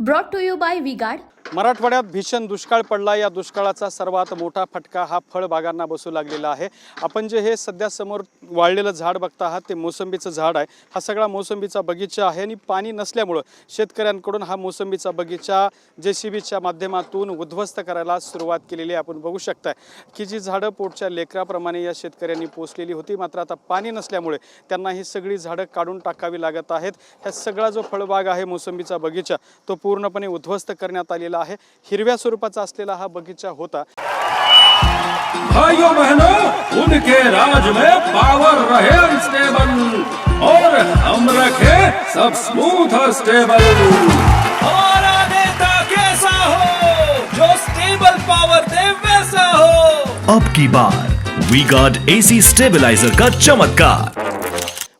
Brought to you by V-Guard. मराठवाड्यात भीषण दुष्काळ पडला. या दुष्काळाचा सर्वात मोठा फटका हा फळबागांना बसू लागलेला आहे. आपण जे हे सध्या समोर वाळलेलं झाड बघता आहात ते मोसंबीचं झाड आहे. हा सगळा मोसंबीचा बगीचा आहे आणि पाणी नसल्यामुळं शेतकऱ्यांकडून हा मोसंबीचा बगीचा JCBच्या माध्यमातून उद्ध्वस्त करायला सुरुवात केलेली आहे. आपण बघू शकता की जी झाडं पोटच्या लेकराप्रमाणे या शेतकऱ्यांनी पोसलेली होती, मात्र आता पाणी नसल्यामुळे त्यांना ही सगळी झाडं काढून टाकावी लागत आहेत. हा सगळा जो फळबाग आहे मोसंबीचा बगीचा तो पूर्णपणे उद्ध्वस्त करण्यात आलेला आहे. हिरव्या स्वरूपाचा असलेला हा बगीचा होता. भाइयों बहनों, उनके राज में पावर रहे अनस्टेबल और हम रखे सब स्मूथ और स्टेबल। हमारा नेता कैसा हो जो स्टेबल पावर दे वैसा हो। अब की बार वी-गार्ड AC स्टेबलाइजर का चमत्कार।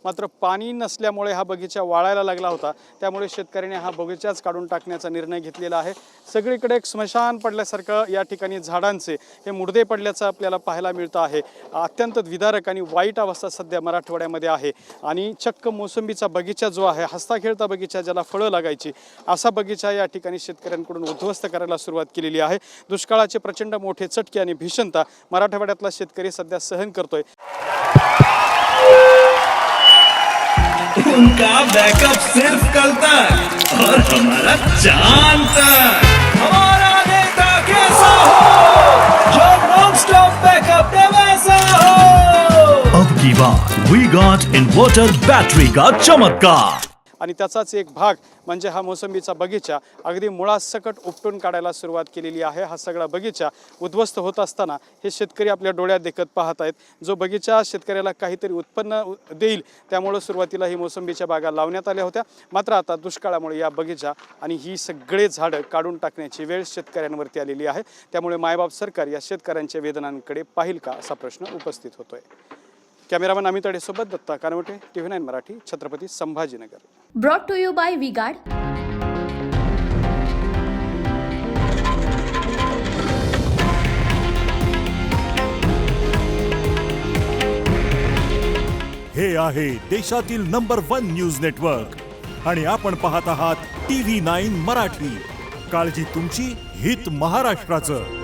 मात्र पाणी नसल्यामुळे हा बगीचा वाळायला लागला होता, त्यामुळे शेतकऱ्यांनी हा बगीचाच काढून टाकण्याचा निर्णय घेतलेला आहे. सगळीकडे एक स्मशान पडल्यासारखं या ठिकाणी झाडांचे हे मुडदे पडल्याचं आपल्याला पाहायला मिळतं आहे. अत्यंत विदारक आणि वाईट अवस्था सध्या मराठवाड्यामध्ये आहे. आणि चक्क मोसंबीचा बगीचा जो आहे, हसता खेळता बगीचा, ज्याला फळं लागायची, असा बगीचा या ठिकाणी शेतकऱ्यांकडून उद्ध्वस्त करायला सुरुवात केलेली आहे. दुष्काळाचे प्रचंड मोठे चटके आणि भीषणता मराठवाड्यातला शेतकरी सध्या सहन करतोय. उनका बैकअप सिर्फ कल तक और हमारा चांद तक। हमारा नेता कैसा हो जो नॉन स्टॉप बैकअप दे वैसा हो। अब की बार वी-गार्ड इन्वर्टर बैटरी का चमत्कार। आणि त्याचाच एक भाग म्हणजे हा मोसंबीचा बगीचा अगदी मुळासकट उपटून काढायला सुरुवात केलेली आहे. हा सगळा बगीचा उद्ध्वस्त होत असताना हे शेतकरी आपल्या डोळ्यात देखत पाहत आहेत. जो बगीचा शेतकऱ्याला काहीतरी उत्पन्न देईल त्यामुळे सुरुवातीला ही मोसंबीच्या बागा लावण्यात आल्या होत्या. मात्र आता दुष्काळामुळे या बगीचा आणि ही सगळे झाडं काढून टाकण्याची वेळ शेतकऱ्यांवरती आलेली आहे. त्यामुळे मायबाप सरकार या शेतकऱ्यांच्या वेदनांकडे पाहिल का असा प्रश्न उपस्थित होतोय. कॅमेरामन अमित अडेसोबत Datta Kanwate, TV9 Marathi, Chhatrapati Sambhajinagar. Brought to you by V-Guard. हे आहे देशातील नंबर 1 न्यूज नेटवर्क आणि आपण पाहत आहात TV9 मराठी. काळजी तुमची, हित महाराष्ट्राचं.